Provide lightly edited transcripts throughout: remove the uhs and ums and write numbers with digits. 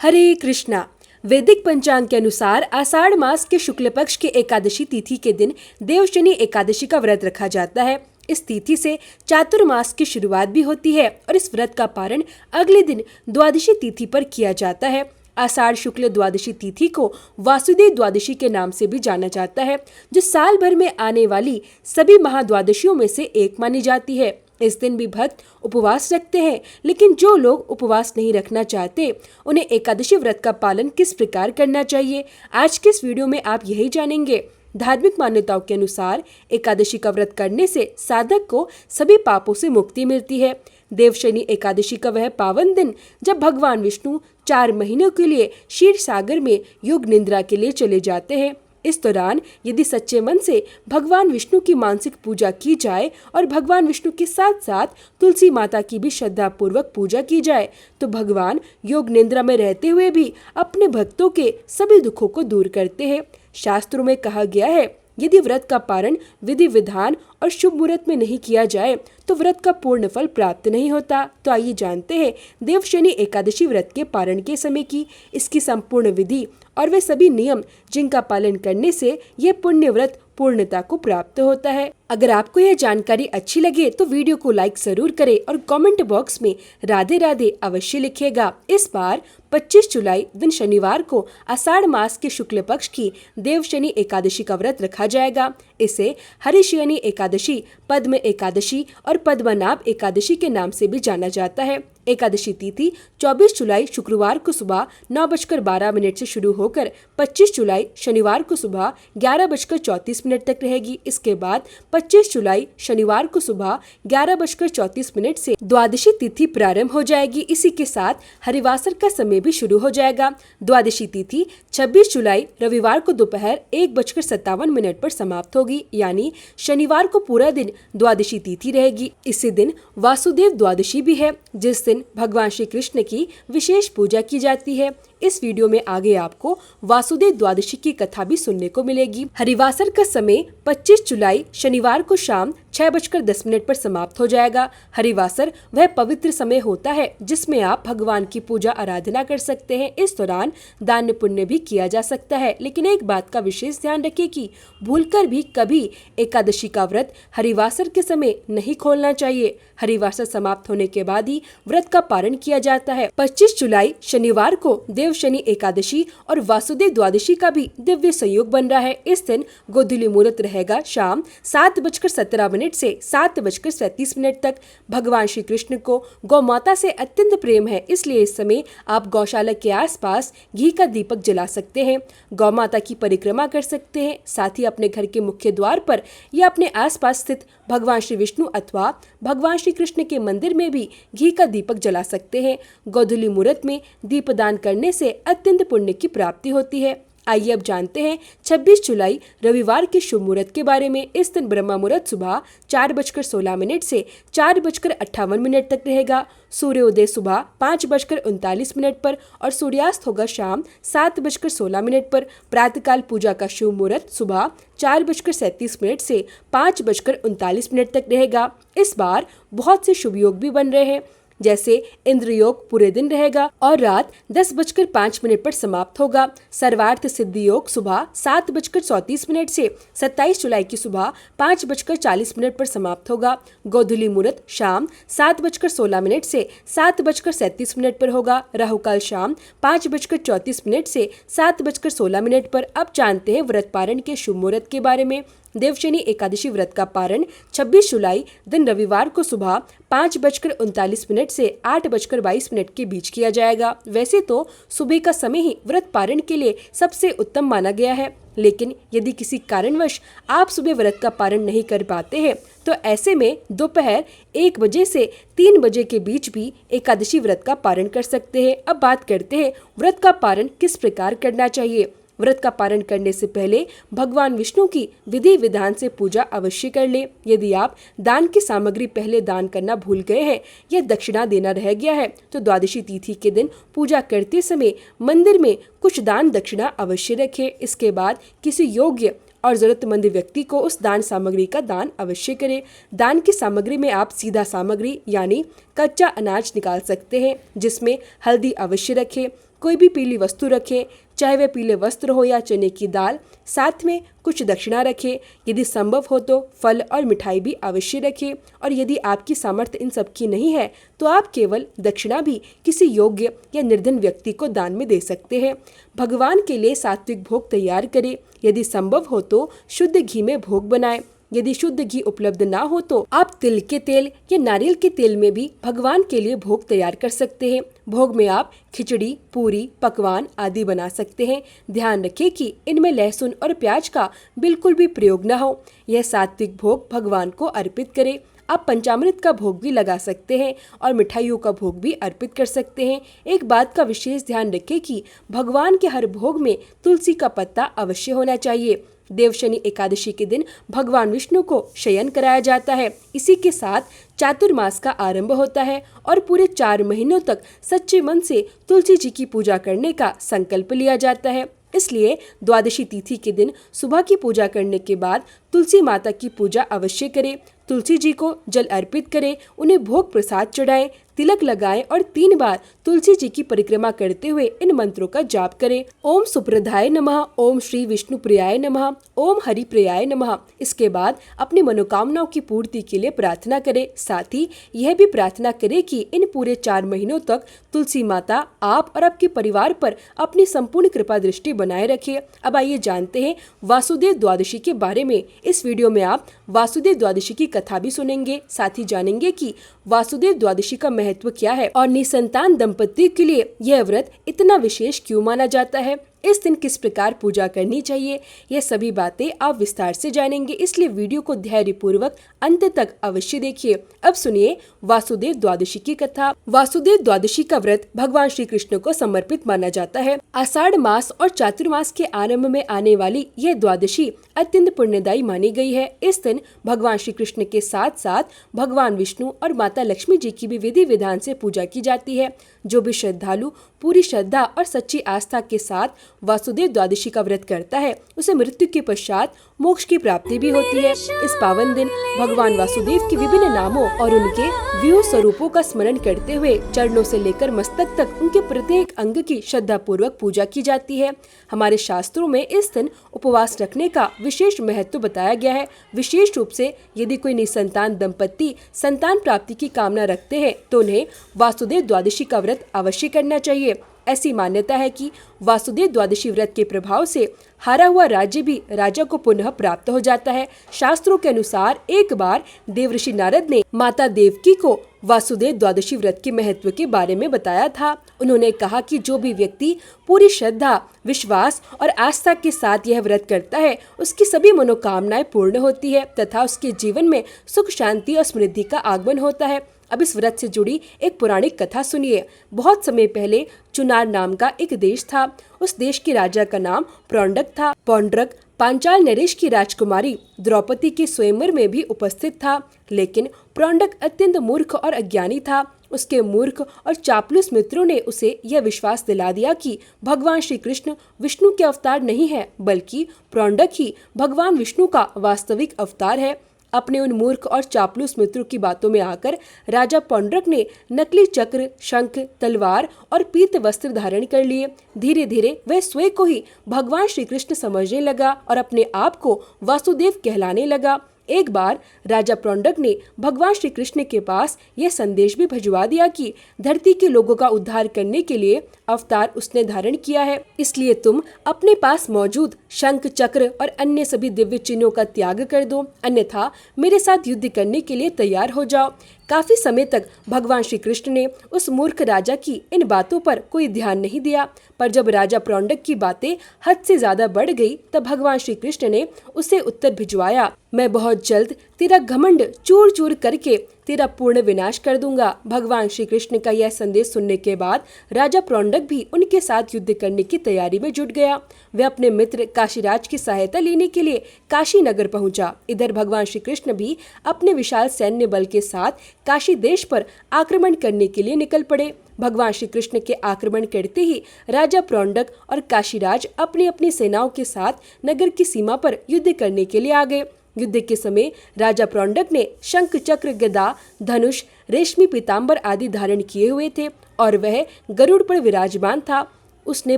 हरे कृष्णा। वैदिक पंचांग के अनुसार आषाढ़ मास के शुक्ल पक्ष के एकादशी तिथि के दिन देवशनि एकादशी का व्रत रखा जाता है। इस तिथि से चातुर्मास की शुरुआत भी होती है और इस व्रत का पारण अगले दिन द्वादशी तिथि पर किया जाता है। आषाढ़ शुक्ल द्वादशी तिथि को वासुदेव द्वादशी के नाम से भी जाना जाता है, जो साल भर में आने वाली सभी महाद्वादशियों में से एक मानी जाती है। इस दिन भी भक्त उपवास रखते हैं, लेकिन जो लोग उपवास नहीं रखना चाहते उन्हें एकादशी व्रत का पालन किस प्रकार करना चाहिए, आज के इस वीडियो में आप यही जानेंगे। धार्मिक मान्यताओं के अनुसार एकादशी का व्रत करने से साधक को सभी पापों से मुक्ति मिलती है। देवशनि एकादशी का वह पावन दिन जब भगवान विष्णु 4 महीनों के लिए क्षीर सागर में योग निद्रा के लिए चले जाते हैं। इस दौरान यदि सच्चे मन से भगवान विष्णु की मानसिक पूजा की जाए और भगवान विष्णु के साथ साथ तुलसी माता की भी श्रद्धा पूर्वक पूजा की जाए तो भगवान योग निद्रा में रहते हुए भी अपने भक्तों के सभी दुखों को दूर करते हैं। शास्त्रों में कहा गया है, यदि व्रत का पारण विधि विधान और शुभ मुहूर्त में नहीं किया जाए तो व्रत का पूर्ण फल प्राप्त नहीं होता। तो आइए जानते हैं देवशनि एकादशी व्रत के पारण के समय की इसकी संपूर्ण विधि और वे सभी नियम जिनका पालन करने से यह पुण्य व्रत पूर्णता को प्राप्त होता है। अगर आपको यह जानकारी अच्छी लगे तो वीडियो को लाइक जरूर करें और कमेंट बॉक्स में राधे राधे अवश्य लिखिएगा। इस बार 25 जुलाई दिन शनिवार को आषाढ़ मास के शुक्ल पक्ष की देवशनि एकादशी का व्रत रखा जाएगा। इसे हरिशयनी एकादशी, पद्म एकादशी और पद्मनाभ एकादशी के नाम से भी जाना जाता है। एकादशी तिथि 24 जुलाई शुक्रवार को सुबह 9:12 से शुरू होकर 25 जुलाई शनिवार को सुबह 11:34 तक रहेगी। इसके बाद 25 जुलाई शनिवार को सुबह 11:34 से द्वादशी तिथि प्रारंभ हो जाएगी। इसी के साथ हरिवासर का समय भी शुरू हो जाएगा। द्वादशी तिथि 26 जुलाई रविवार को दोपहर 1:57 पर समाप्त होगी, यानी शनिवार को पूरा दिन द्वादशी तिथि रहेगी। इसी दिन वासुदेव द्वादशी भी है, जिस दिन भगवान श्री कृष्ण की विशेष पूजा की जाती है। इस वीडियो में आगे आपको वासुदेव द्वादशी की कथा भी सुनने को मिलेगी। हरिवासर का समय 25 जुलाई शनिवार को शाम 6:10 पर समाप्त हो जाएगा। हरिवासर वह पवित्र समय होता है जिसमें आप भगवान की पूजा आराधना कर सकते हैं। इस दौरान दान पुण्य भी किया जा सकता है, लेकिन एक बात का विशेष ध्यान रखें कि भूलकर भी कभी एकादशी का व्रत हरिवासर के समय नहीं खोलना चाहिए। हरिवासर समाप्त होने के बाद ही व्रत का पारण किया जाता है। 25 जुलाई शनिवार को देवशनि एकादशी और वासुदेव द्वादशी का भी दिव्य संयोग बन रहा है। इस दिन गोधूली मुहूर्त रहेगा शाम 7:17 से 7:37 तक। भगवान श्री कृष्ण को गौ माता से अत्यंत प्रेम है, इसलिए इस समय आप गौशाला के आसपास घी का दीपक जला सकते हैं, गौ माता की परिक्रमा कर सकते हैं। साथ ही अपने घर के मुख्य द्वार पर या अपने आसपास स्थित भगवान श्री विष्णु अथवा भगवान श्री कृष्ण के मंदिर में भी घी का दीपक जला सकते हैं। गोधूली मुहूर्त में दीपदान करने से अत्यंत पुण्य की प्राप्ति होती है। आइए अब जानते हैं 26 जुलाई रविवार के शुभ मुहूर्त के बारे में। इस दिन ब्रह्म मुहूर्त सुबह 4:16 से 4:58 तक रहेगा। सूर्योदय सुबह 5:39 पर और सूर्यास्त होगा शाम 7:16 पर। प्रातःकाल पूजा का शुभ मुहूर्त सुबह 4:37 से 5:39 तक रहेगा। इस बार बहुत से शुभ योग भी बन रहे हैं, जैसे इंद्र योग पूरे दिन रहेगा और रात 10:05 पर समाप्त होगा। सर्वार्थ सिद्धि योग सुबह 7:34 से 27 जुलाई की सुबह 5:40 पर समाप्त होगा। गोधूली मुहूर्त शाम 7:16 से 7:37 पर होगा। राहुकाल शाम 5:34 से 7:16 पर। अब जानते हैं व्रत पारण के शुभ मुहूर्त के बारे में। देवशनि एकादशी व्रत का पारण 26 जुलाई दिन रविवार को सुबह 5:39 से 8:22 के बीच किया जाएगा। वैसे तो सुबह का समय ही व्रत पारण के लिए सबसे उत्तम माना गया है, लेकिन यदि किसी कारणवश आप सुबह व्रत का पारण नहीं कर पाते हैं तो ऐसे में दोपहर 1 बजे से 3 बजे के बीच भी एकादशी व्रत का पारण कर सकते हैं। अब बात करते हैं व्रत का पारण किस प्रकार करना चाहिए। व्रत का पारण करने से पहले भगवान विष्णु की विधि विधान से पूजा अवश्य कर ले। यदि आप दान की सामग्री पहले दान करना भूल गए हैं या दक्षिणा देना रह गया है तो द्वादशी तिथि के दिन पूजा करते समय मंदिर में कुछ दान दक्षिणा अवश्य रखें। इसके बाद किसी योग्य और जरूरतमंद व्यक्ति को उस दान सामग्री का दान अवश्य करें। दान की सामग्री में आप सीधा सामग्री यानी कच्चा अनाज निकाल सकते हैं, जिसमें हल्दी अवश्य रखें, कोई भी पीली वस्तु रखें, चाहे वह पीले वस्त्र हो या चने की दाल। साथ में कुछ दक्षिणा रखें। यदि संभव हो तो फल और मिठाई भी अवश्य रखें। और यदि आपकी सामर्थ्य इन सब की नहीं है तो आप केवल दक्षिणा भी किसी योग्य या निर्धन व्यक्ति को दान में दे सकते हैं। भगवान के लिए सात्विक भोग तैयार करें। यदि संभव हो तो शुद्ध घी में भोग बनाएं। यदि शुद्ध घी उपलब्ध ना हो तो आप तिल के तेल या नारियल के तेल में भी भगवान के लिए भोग तैयार कर सकते हैं। भोग में आप खिचड़ी, पूरी, पकवान आदि बना सकते हैं। ध्यान रखें कि इनमें लहसुन और प्याज का बिल्कुल भी प्रयोग न हो। यह सात्विक भोग भगवान को अर्पित करें। आप पंचामृत का भोग भी लगा सकते हैं और मिठाइयों का भोग भी अर्पित कर सकते हैं। एक बात का विशेष ध्यान रखें कि भगवान के हर भोग में तुलसी का पत्ता अवश्य होना चाहिए। देवशनि एकादशी के दिन भगवान विष्णु को शयन कराया जाता है। इसी के साथ चातुर्मास का आरंभ होता है और पूरे 4 महीनों तक सच्चे मन से तुलसी जी की पूजा करने का संकल्प लिया जाता है। इसलिए द्वादशी तिथि के दिन सुबह की पूजा करने के बाद तुलसी माता की पूजा अवश्य करें। तुलसी जी को जल अर्पित करें, उन्हें भोग प्रसाद चढ़ाएं, तिलक लगाएं और 3 बार तुलसी जी की परिक्रमा करते हुए इन मंत्रों का जाप करें। ओम सुप्रधाय नमः, ओम श्री विष्णु प्रियाय नमः, ओम हरि प्रियाय नमः। इसके बाद अपनी मनोकामनाओं की पूर्ति के लिए प्रार्थना करें। साथ ही यह भी प्रार्थना करें कि इन पूरे 4 महीनों तक तुलसी माता आप और आपके परिवार पर अपनी संपूर्ण कृपा दृष्टि बनाए रखे। अब आइए जानते हैं वासुदेव द्वादशी के बारे में। इस वीडियो में आप वासुदेव द्वादशी की कथा भी सुनेंगे। साथ ही जानेंगे कि वासुदेव द्वादशी का महत्व क्या है और निसंतान दंपति के लिए यह व्रत इतना विशेष क्यों माना जाता है। इस दिन किस प्रकार पूजा करनी चाहिए, यह सभी बातें आप विस्तार से जानेंगे। इसलिए वीडियो को धैर्य पूर्वक अंत तक अवश्य देखिए। अब सुनिए वासुदेव द्वादशी की कथा। वासुदेव द्वादशी का व्रत भगवान श्री कृष्ण को समर्पित माना जाता है। आषाढ़ मास और चातुर्मास के आरंभ में आने वाली यह द्वादशी अत्यंत पुण्यदायी मानी गई है। इस दिन भगवान श्री कृष्ण के साथ साथ भगवान विष्णु और माता लक्ष्मी जी की भी विधि विधान से पूजा की जाती है। जो भी श्रद्धालु पूरी श्रद्धा और सच्ची आस्था के साथ वासुदेव द्वादशी का व्रत करता है उसे मृत्यु के पश्चात मोक्ष की प्राप्ति भी होती है। इस पावन दिन भगवान वासुदेव के विभिन्न नामों और उनके व्यूह स्वरूपों का स्मरण करते हुए चरणों से लेकर मस्तक तक उनके प्रत्येक अंग की श्रद्धा पूर्वक पूजा की जाती है। हमारे शास्त्रों में इस दिन उपवास रखने का विशेष महत्व बताया गया है। विशेष रूप से यदि कोई निसंतान दंपति संतान प्राप्ति की कामना रखते हैं तो उन्हें वासुदेव द्वादशी का व्रत अवश्य करना चाहिए। ऐसी मान्यता है कि वासुदेव द्वादशी व्रत के प्रभाव से हारा हुआ राज्य भी राजा को पुनः प्राप्त हो जाता है। शास्त्रों के अनुसार एक बार देवऋषि नारद ने माता देवकी को वासुदेव द्वादशी व्रत के महत्व के बारे में बताया था। उन्होंने कहा कि जो भी व्यक्ति पूरी श्रद्धा, विश्वास और आस्था के साथ यह व्रत करता है उसकी सभी मनोकामनाएं पूर्ण होती है तथा उसके जीवन में सुख, शांति और समृद्धि का आगमन होता है। अब इस व्रत से जुड़ी एक पौराणिक कथा सुनिए। बहुत समय पहले चुनार नाम का एक देश था। उस देश के राजा का नाम पौंड्रक था। पौंड्रक पांचाल नरेश की राजकुमारी द्रौपदी के स्वयंवर में भी उपस्थित था, लेकिन पौंड्रक अत्यंत मूर्ख और अज्ञानी था। उसके मूर्ख और चापलूस मित्रों ने उसे यह विश्वास दिला दिया कि भगवान श्री कृष्ण विष्णु के अवतार नहीं है, बल्कि पौंड्रक ही भगवान विष्णु का वास्तविक अवतार है। अपने उन मूर्ख और चापलूस मित्रों की बातों में आकर राजा पौंड्रक ने नकली चक्र, शंख, तलवार और पीत वस्त्र धारण कर लिए। धीरे धीरे वह स्वयं को ही भगवान श्री कृष्ण समझने लगा और अपने आप को वासुदेव कहलाने लगा। एक बार राजा पौंड्रक ने भगवान श्री कृष्ण के पास यह संदेश भी भिजवा दिया कि धरती के लोगों का उद्धार करने के लिए अवतार उसने धारण किया है, इसलिए तुम अपने पास मौजूद शंख, चक्र और अन्य सभी दिव्य चिन्हों का त्याग कर दो, अन्यथा मेरे साथ युद्ध करने के लिए तैयार हो जाओ। काफी समय तक भगवान श्री कृष्ण ने उस मूर्ख राजा की इन बातों पर कोई ध्यान नहीं दिया, पर जब राजा पौंड्रक की बातें हद से ज्यादा बढ़ गई तब भगवान श्री कृष्ण ने उसे उत्तर भिजवाया, मैं बहुत जल्द तेरा घमंड चूर चूर करके तेरा पूर्ण विनाश कर दूंगा। भगवान श्री कृष्ण का यह संदेश सुनने के बाद राजा पौंड्रक भी उनके साथ युद्ध करने की तैयारी में जुट गया। वह अपने मित्र काशीराज की सहायता लेने के लिए काशी नगर पहुंचा। इधर भगवान श्री कृष्ण भी अपने विशाल सैन्य बल के साथ काशी देश पर आक्रमण करने के लिए निकल पड़े। भगवान श्री कृष्ण के आक्रमण करते ही राजा पौंड्रक और काशीराज अपनी अपनी सेनाओं के साथ नगर की सीमा पर युद्ध करने के लिए आ गए। युद्ध के समय राजा पौंड्रक ने शंख, चक्र, गदा, धनुष, रेशमी पीताम्बर आदि धारण किए हुए थे और वह गरुड़ पर विराजमान था। उसने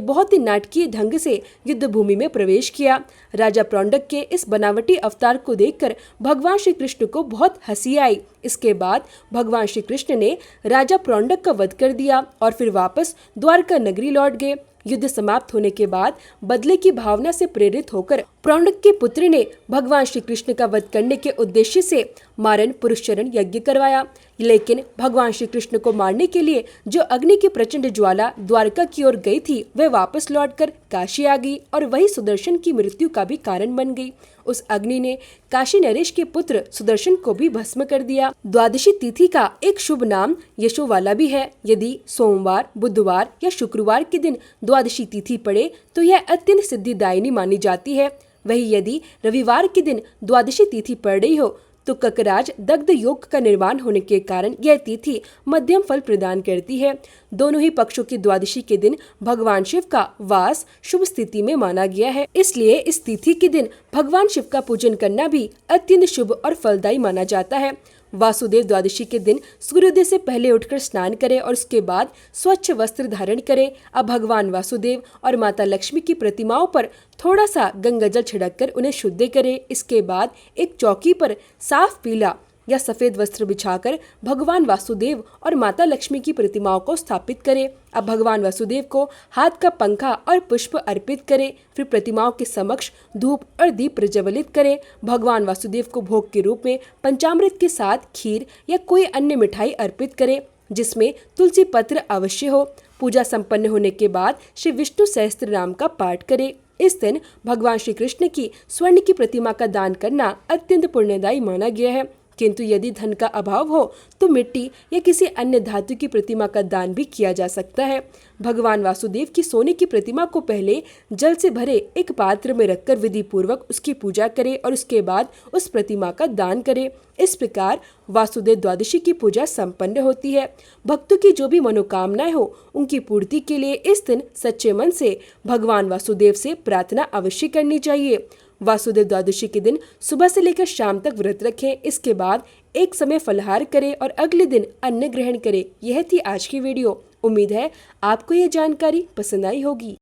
बहुत ही नाटकीय ढंग से युद्ध भूमि में प्रवेश किया। राजा प्रोंडक के इस बनावटी अवतार को देखकर भगवान श्री कृष्ण को बहुत हंसी आई। इसके बाद भगवान श्री कृष्ण ने राजा प्रोंडक का वध कर दिया और फिर वापस द्वारका नगरी लौट गए। युद्ध समाप्त होने के बाद बदले की भावना से प्रेरित होकर प्रोंडक के पुत्र ने भगवान श्री कृष्ण का वध करने के उद्देश्य से मारण पुरुषचरण यज्ञ करवाया। लेकिन भगवान श्री कृष्ण को मारने के लिए जो अग्नि की प्रचंड ज्वाला द्वारका की ओर गई थी, वह वापस लौटकर काशी आ गई और वही सुदर्शन की मृत्यु का भी कारण बन गई। उस अग्नि ने काशी नरेश के पुत्र सुदर्शन को भी भस्म कर दिया। द्वादशी तिथि का एक शुभ नाम यशोवाला भी है। यदि सोमवार, बुधवार या शुक्रवार के दिन द्वादशी तिथि पड़े तो यह अत्यंत सिद्धिदायिनी मानी जाती है। वही यदि रविवार के दिन द्वादशी तिथि पड़ रही हो तो ककराज दग्ध योग का निर्माण होने के कारण यह तिथि मध्यम फल प्रदान करती है। दोनों ही पक्षों की द्वादशी के दिन भगवान शिव का वास शुभ स्थिति में माना गया है, इसलिए इस तिथि के दिन भगवान शिव का पूजन करना भी अत्यंत शुभ और फलदायी माना जाता है। वासुदेव द्वादशी के दिन सूर्योदय से पहले उठकर स्नान करें और उसके बाद स्वच्छ वस्त्र धारण करें। अब भगवान वासुदेव और माता लक्ष्मी की प्रतिमाओं पर थोड़ा सा गंगाजल छिड़ककर उन्हें शुद्ध करें। इसके बाद एक चौकी पर साफ पीला या सफेद वस्त्र बिछाकर भगवान वासुदेव और माता लक्ष्मी की प्रतिमाओं को स्थापित करें। अब भगवान वासुदेव को हाथ का पंखा और पुष्प अर्पित करें। फिर प्रतिमाओं के समक्ष धूप और दीप प्रज्वलित करें। भगवान वासुदेव को भोग के रूप में पंचामृत के साथ खीर या कोई अन्य मिठाई अर्पित करें जिसमें तुलसी पत्र अवश्य हो। पूजा संपन्न होने के बाद श्री विष्णु सहस्त्र नाम का पाठ करें। इस दिन भगवान श्री कृष्ण की स्वर्ण की प्रतिमा का दान करना अत्यंत पुण्यदायी माना गया है। किंतु यदि धन का अभाव हो तो मिट्टी या किसी अन्य धातु की प्रतिमा का दान भी किया जा सकता है। भगवान वासुदेव की सोने की प्रतिमा को पहले जल से भरे एक पात्र में रखकर विधि पूर्वक उसकी पूजा करें और उसके बाद उस प्रतिमा का दान करें। इस प्रकार वासुदेव द्वादशी की पूजा संपन्न होती है। भक्तों की जो भी मनोकामनाएं हो उनकी पूर्ति के लिए इस दिन सच्चे मन से भगवान वासुदेव से प्रार्थना अवश्य करनी चाहिए। वासुदेव द्वादशी के दिन सुबह से लेकर शाम तक व्रत रखें। इसके बाद एक समय फलाहार करें और अगले दिन अन्न ग्रहण करें। यह थी आज की वीडियो। उम्मीद है आपको यह जानकारी पसंद आई होगी।